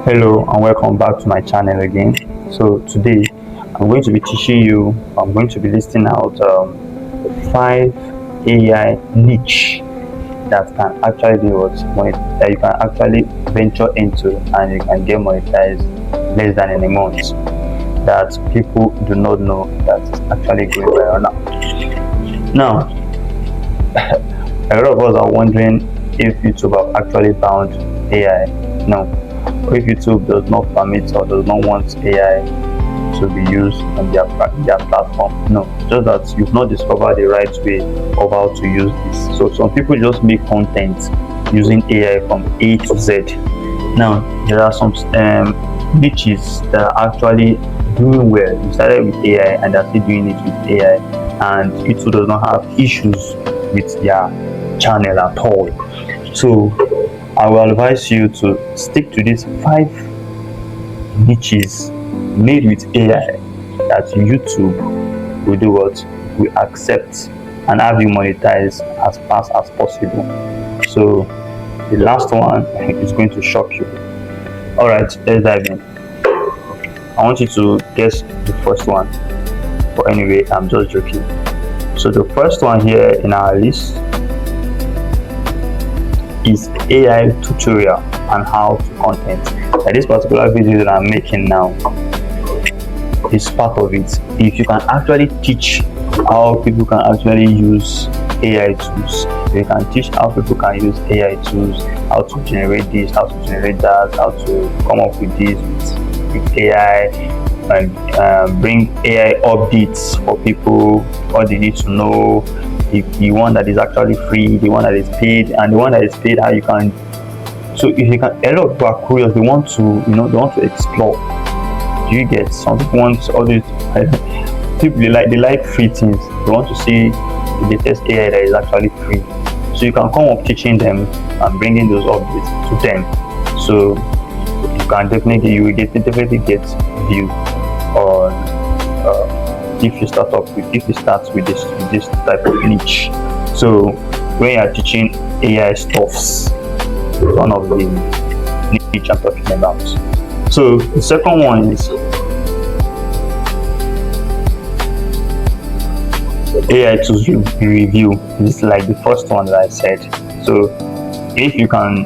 Hello and welcome back to my channel again. So today I'm going to be teaching you, I'm going to be listing out 5 AI niche that can actually do what that you can actually venture into and you can get monetized less than in a month, that people do not know that is actually going viral now. A lot of us are wondering if YouTube have actually banned AI. No, or if YouTube does not permit or does not want AI to be used on their platform. No, just that you've not discovered the right way of how to use this. So some people just make content using AI from A to Z. Now there are some niches that are actually doing well. You started with AI and they're still doing it with AI, and YouTube does not have issues with their channel at all. So I will advise you to stick to these 5 niches made with AI that YouTube will do what? Will accept and have you monetize as fast as possible. So the last one is going to shock you. Alright, let's dive in. I want you to guess the first one, but anyway, I'm just joking. So the first one here in our list is AI tutorial and how to content. Like this particular video that I'm making now is part of it. If you can actually teach how people can actually use AI tools, you can teach how people can use AI tools, how to generate this, how to generate that, how to come up with this with AI, and bring AI updates for people, what they need to know, the one that is actually free, the one that is paid, and the one that is paid, how you can. So if you can, a lot of people are curious, they want to, they want to explore. Do you get? Some people want all these people, they like free things. They want to see the latest AI that is actually free. So you can come up teaching them and bringing those updates to them. So you can definitely get view on if you start with this type of niche. So when you are teaching AI stuffs, one of the niche I'm talking about. So the second one is AI tools review. It's like the first one that I said. So if you can,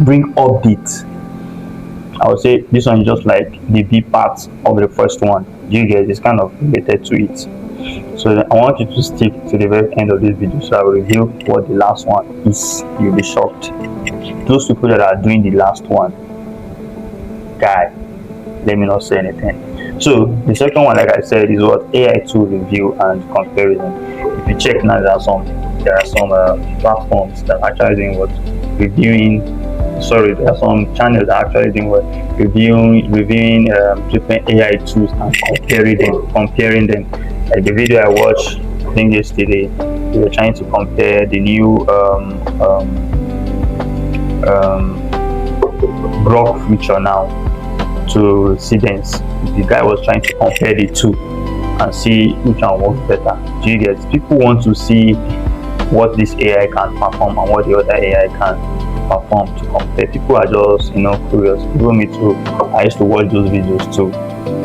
bring updates, I would say this one is just like the B part of the first one. You get, it's kind of related to it. So I want you to stick to the very end of this video, so I will reveal what the last one is. You'll be shocked. Those people that are doing the last one, guy, let me not say anything. So the second one, like I said, is what? AI tool review and comparison. If you check now, there are some platforms that are actually doing what? There are some channels that are actually doing what? Reviewing different AI tools and comparing them. Like the video I watched, I think yesterday, we were trying to compare the new Grok feature now to Cadence. The guy was trying to compare the two and see which one works better. Do you get? People want to see what this AI can perform and what the other AI can perform to compare. People are just curious. Even me too. I used to watch those videos too.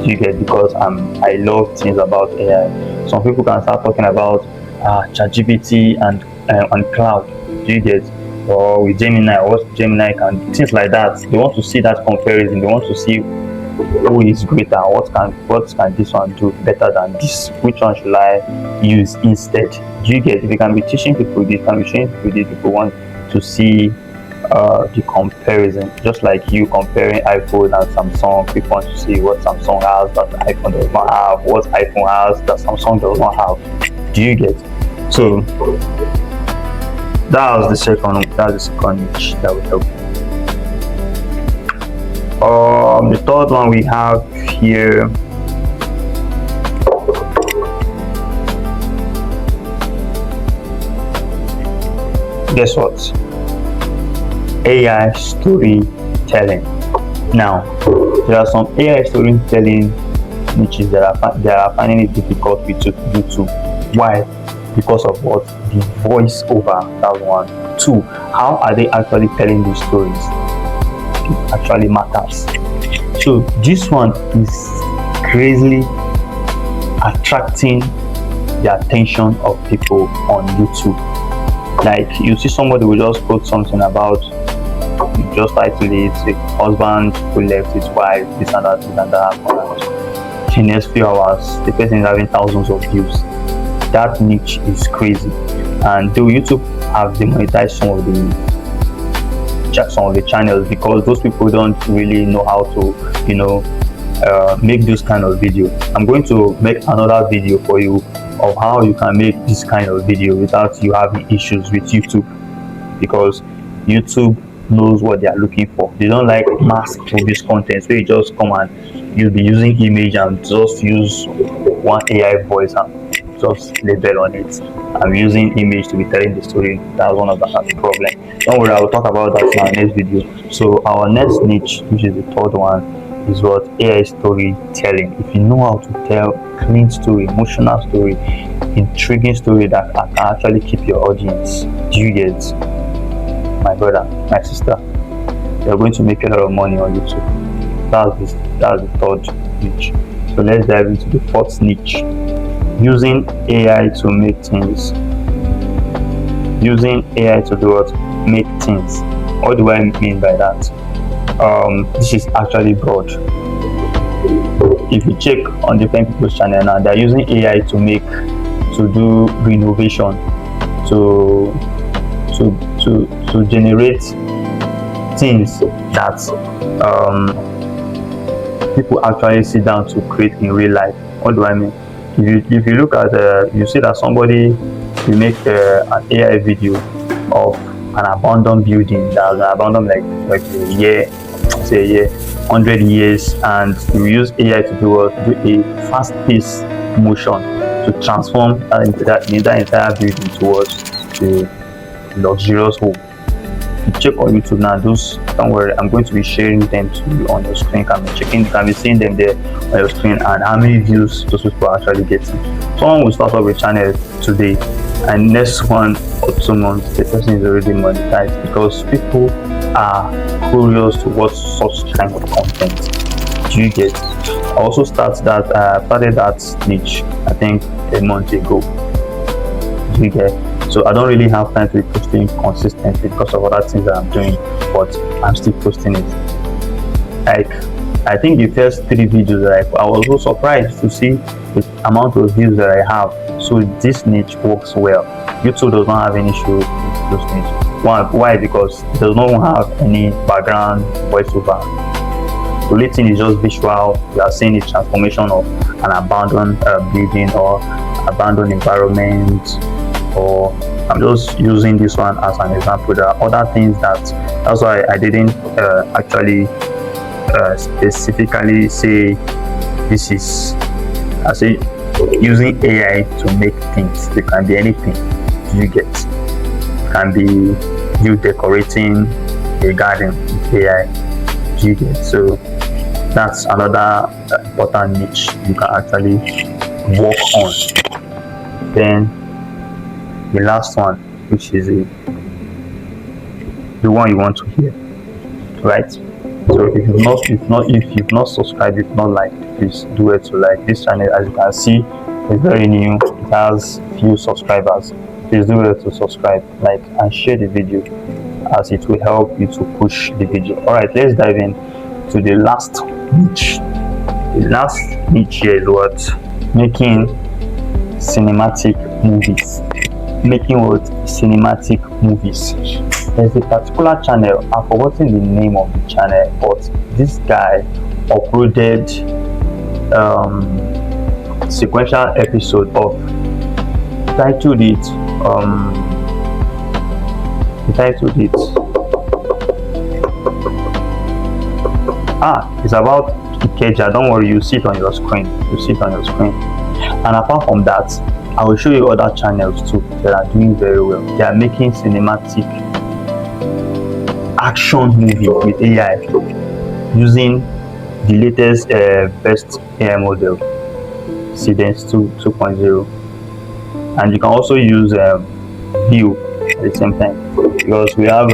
Do you get? Because I love things about AI. Some people can start talking about ChatGPT and cloud. Do you get? Or with Gemini, what Gemini can, things like that. They want to see that comparison. They want to see who is greater. What can this one do better than this? Which one should I use instead? Do you get? If you can be teaching people this, people want to see the comparison. Just like you comparing iPhone and Samsung, people want to see what Samsung has that iPhone does not have, what iPhone has that Samsung does not have. Do you get? So that's the second niche that will help. The third one we have here, guess what? AI storytelling. Now there are some AI storytelling niches that are finding it difficult with YouTube. Why? Because of what? The voice over. That's one. Two, how are they actually telling these stories? you actually matters. So this one is crazily attracting the attention of people on YouTube. Like you see somebody will just post something about, just title it, a husband who left his wife, this and that, and in the next few hours the person is having thousands of views. That niche is crazy. And though YouTube have demonetized some of the channels because those people don't really know how to make this kind of video. I'm going to make another video for you of how you can make this kind of video without you having issues with YouTube, because YouTube knows what they are looking for. They don't like mass produced content where you just come and you'll be using image and just use one AI voice and just label on it. I'm using image to be telling the story. That's one of the problem. Don't worry, I will talk about that in our next video. So our next niche, which is the third one, is what AI storytelling. If you know how to tell clean story, emotional story, intriguing story that can actually keep your audience, do you get? My brother, my sister, you're going to make a lot of money on YouTube. That's the third niche. So let's dive into the fourth niche. Using AI to make things. Using AI to do what? Make things. What do I mean by that? This is actually broad. If you check on different people's channel now, they're using AI to do renovation, to generate things that people actually sit down to create in real life. What do I mean? If you look at you see that somebody will make an AI video of an abandoned building that was abandoned like a year, say a year, 100 years, and you use AI to do a fast-paced motion to transform that entire building towards a luxurious home. You check on YouTube now, don't worry, I'm going to be sharing them to you on your screen. You can be seeing them there on your screen and how many views those people are actually getting. Someone will start up a channel today and next 1 or 2 months the person is already monetized because people are curious to watch such kind of content. Do you get? I also started that niche I think a month ago. Do you get? So I don't really have time to be posting consistently because of other things that I'm doing, but I'm still posting it. Like I think the first 3 videos that I was so surprised to see the amount of views that I have. So this niche works well. YouTube does not have any issue with this niche. Why? Because it does not have any background voiceover. The only thing is just visual. You are seeing the transformation of an abandoned building or abandoned environment. Or I'm just using this one as an example. There are other things that's why I didn't actually specifically say this is. I say using AI to make things. It can be anything you get. It can be you decorating a garden with AI. You get. So that's another important niche you can actually work on. Then the last one, which is the one you want to hear, right? So if you've not subscribed, if not liked, please do it to like this channel. As you can see, it's very new. It has few subscribers. Please do it to subscribe, like, and share the video, as it will help you to push the video. All right, let's dive in to the last niche. The last niche here is what? Making cinematic movies. Making what? Cinematic movies. There's a particular channel, I've forgotten the name of the channel, but this guy uploaded sequential episode of, titled it it's about Ikeja. Don't worry, you see it on your screen. And apart from that, I will show you other channels too that are doing very well. They are making cinematic action movie with AI using the latest best AI model, Cadence 2.0, and you can also use View at the same time, because we have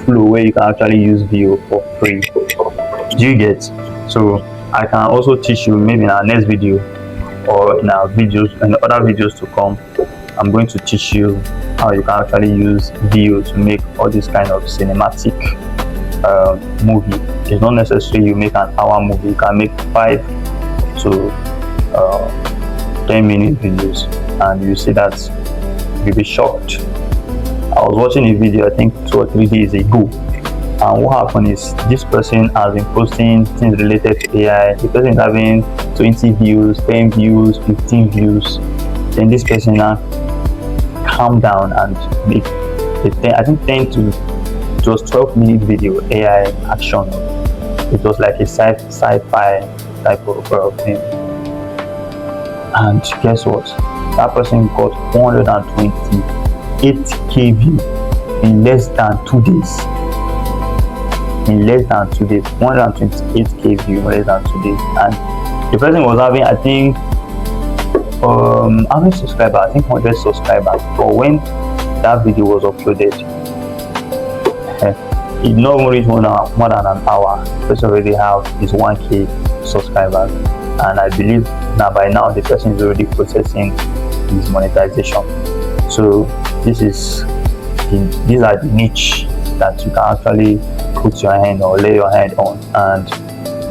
flow where you can actually use video for free. Do you get? So I can also teach you maybe in our next video or in our videos and other videos to come. I'm going to teach you how you can actually use video to make all this kind of cinematic movie. It's not necessary you make an hour movie. You can make 5 to 10-minute videos, and you see that you'll be shocked. I was watching a video, I think 2 or 3 days ago, and what happened is this person has been posting things related to AI. The person is having 20 views, 10 views, 15 views. Then this person now calm down and make I think 10 to it was 12-minute video AI action. It was like a sci-fi type of thing. And guess what? That person got 128k view in less than 2 days. In less than 2 days, 128k view in less than 2 days. And the person was having, I think, how many subscribers? I think 100 subscribers. But when that video was uploaded, it not even reached more than an hour. The person already have his 1k subscribers, and I believe now by now the person is already processing his monetization. So these are the niche that you can actually put your hand or lay your hand on, and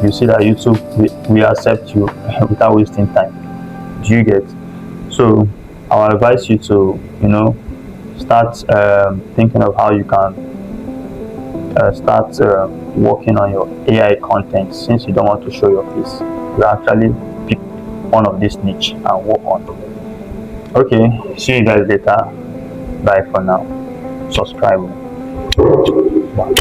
you see that YouTube will accept you without wasting time. Do you get? So I will advise you to start thinking of how you can start working on your AI content. Since you don't want to show your face, you actually pick one of this niche and work on. Okay, see you guys later. Bye for now. Subscribe. Bye.